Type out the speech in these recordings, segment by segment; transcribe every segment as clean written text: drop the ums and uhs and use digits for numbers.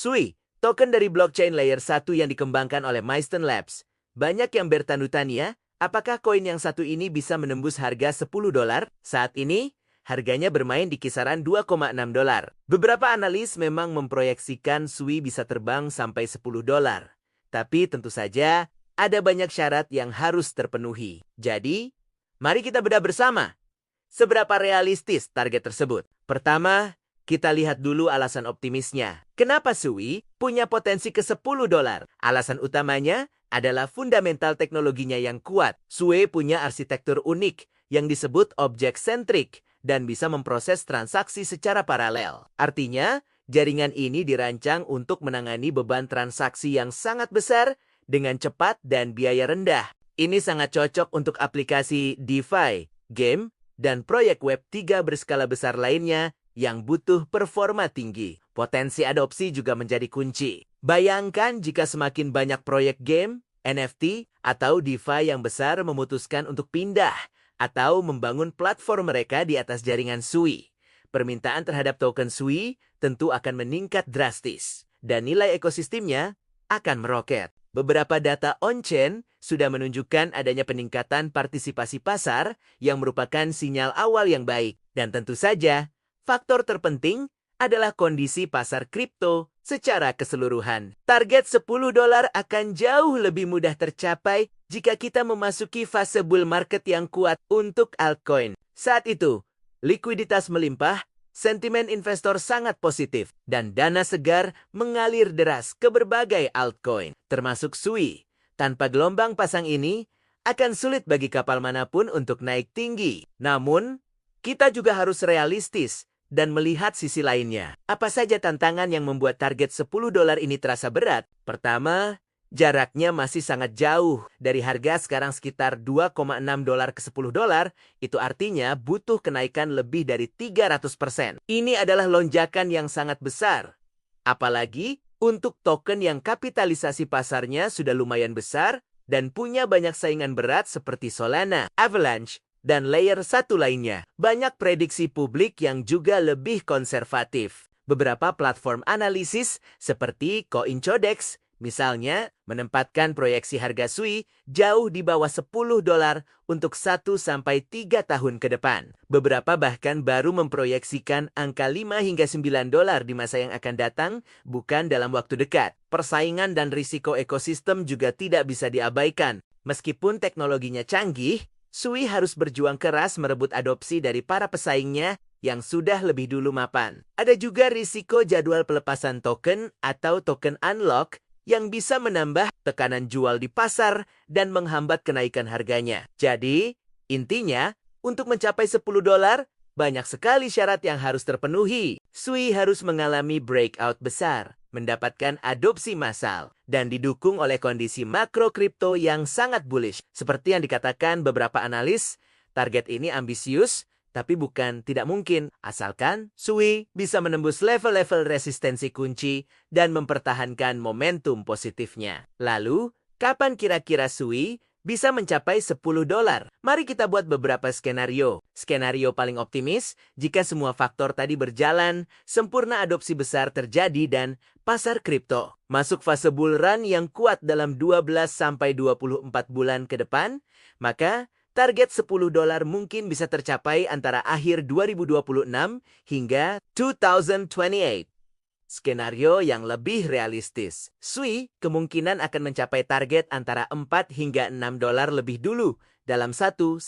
Sui, token dari blockchain layer 1 yang dikembangkan oleh Mysten Labs. Banyak yang bertanya, apakah koin yang satu ini bisa menembus harga $10? Saat ini, harganya bermain di kisaran $2,6. Beberapa analis memang memproyeksikan Sui bisa terbang sampai $10. Tapi tentu saja, ada banyak syarat yang harus terpenuhi. Jadi, mari kita bedah bersama. Seberapa realistis target tersebut? Pertama, kita lihat dulu alasan optimisnya. Kenapa Sui punya potensi ke $10? Alasan utamanya adalah fundamental teknologinya yang kuat. Sui punya arsitektur unik yang disebut object-centric dan bisa memproses transaksi secara paralel. Artinya, jaringan ini dirancang untuk menangani beban transaksi yang sangat besar dengan cepat dan biaya rendah. Ini sangat cocok untuk aplikasi DeFi, game, dan proyek Web3 berskala besar lainnya yang butuh performa tinggi. Potensi adopsi juga menjadi kunci. Bayangkan jika semakin banyak proyek game, NFT, atau DeFi yang besar memutuskan untuk pindah atau membangun platform mereka di atas jaringan Sui. Permintaan terhadap token Sui tentu akan meningkat drastis, dan nilai ekosistemnya akan meroket. Beberapa data on-chain sudah menunjukkan adanya peningkatan partisipasi pasar yang merupakan sinyal awal yang baik. Dan tentu saja, faktor terpenting adalah kondisi pasar kripto secara keseluruhan. Target $10 akan jauh lebih mudah tercapai jika kita memasuki fase bull market yang kuat untuk altcoin. Saat itu, likuiditas melimpah, sentimen investor sangat positif, dan dana segar mengalir deras ke berbagai altcoin, termasuk Sui. Tanpa gelombang pasang ini, akan sulit bagi kapal manapun untuk naik tinggi. Namun, kita juga harus realistis dan melihat sisi lainnya. Apa saja tantangan yang membuat target $10 ini terasa berat? Pertama, jaraknya masih sangat jauh. Dari harga sekarang sekitar $2,6 ke $10, itu artinya butuh kenaikan lebih dari 300%. Ini adalah lonjakan yang sangat besar. Apalagi untuk token yang kapitalisasi pasarnya sudah lumayan besar dan punya banyak saingan berat seperti Solana, Avalanche, dan layer 1 lainnya. Banyak prediksi publik yang juga lebih konservatif. Beberapa platform analisis seperti CoinCodex misalnya, menempatkan proyeksi harga Sui jauh di bawah $10 untuk 1-3 tahun ke depan. Beberapa bahkan baru memproyeksikan angka $5 hingga $9 di masa yang akan datang, bukan dalam waktu dekat. Persaingan dan risiko ekosistem juga tidak bisa diabaikan. Meskipun teknologinya canggih, Sui harus berjuang keras merebut adopsi dari para pesaingnya yang sudah lebih dulu mapan. Ada juga risiko jadwal pelepasan token atau token unlock yang bisa menambah tekanan jual di pasar dan menghambat kenaikan harganya. Jadi, intinya, untuk mencapai $10, banyak sekali syarat yang harus terpenuhi. Sui harus mengalami breakout besar, mendapatkan adopsi massal, dan didukung oleh kondisi makro kripto yang sangat bullish. Seperti yang dikatakan beberapa analis, target ini ambisius, tapi bukan tidak mungkin, asalkan Sui bisa menembus level-level resistensi kunci dan mempertahankan momentum positifnya. Lalu, kapan kira-kira Sui bisa mencapai $10? Mari kita buat beberapa skenario. Skenario paling optimis, jika semua faktor tadi berjalan, sempurna adopsi besar terjadi dan pasar kripto masuk fase bull run yang kuat dalam 12-24 bulan ke depan, maka target $10 mungkin bisa tercapai antara akhir 2026 hingga 2028. Skenario yang lebih realistis, Sui kemungkinan akan mencapai target antara $4 hingga $6 lebih dulu dalam 1-2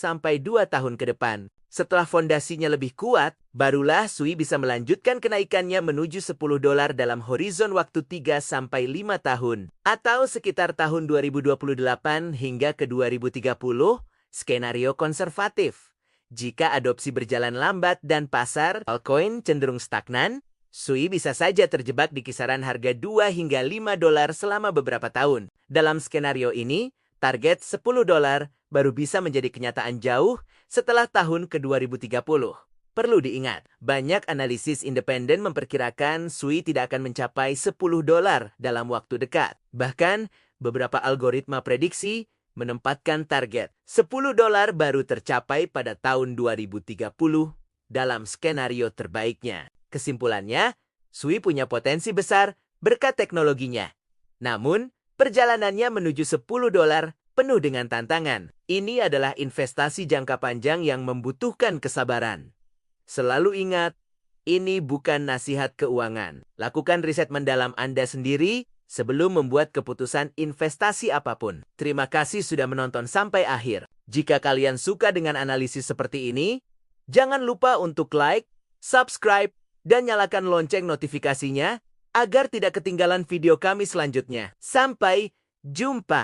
tahun ke depan. Setelah fondasinya lebih kuat, barulah Sui bisa melanjutkan kenaikannya menuju $10 dalam horizon waktu 3-5 tahun. Atau sekitar tahun 2028 hingga ke 2030, skenario konservatif. Jika adopsi berjalan lambat dan pasar altcoin cenderung stagnan, Sui bisa saja terjebak di kisaran harga $2 hingga $5 selama beberapa tahun. Dalam skenario ini, target $10 baru bisa menjadi kenyataan jauh setelah tahun ke 2030. Perlu diingat, banyak analisis independen memperkirakan Sui tidak akan mencapai $10 dalam waktu dekat. Bahkan, beberapa algoritma prediksi menempatkan target $10 baru tercapai pada tahun 2030 dalam skenario terbaiknya. Kesimpulannya, Sui punya potensi besar berkat teknologinya. Namun, perjalanannya menuju $10 penuh dengan tantangan. Ini adalah investasi jangka panjang yang membutuhkan kesabaran. Selalu ingat, ini bukan nasihat keuangan. Lakukan riset mendalam Anda sendiri sebelum membuat keputusan investasi apapun. Terima kasih sudah menonton sampai akhir. Jika kalian suka dengan analisis seperti ini, jangan lupa untuk like, subscribe, dan nyalakan lonceng notifikasinya agar tidak ketinggalan video kami selanjutnya. Sampai jumpa!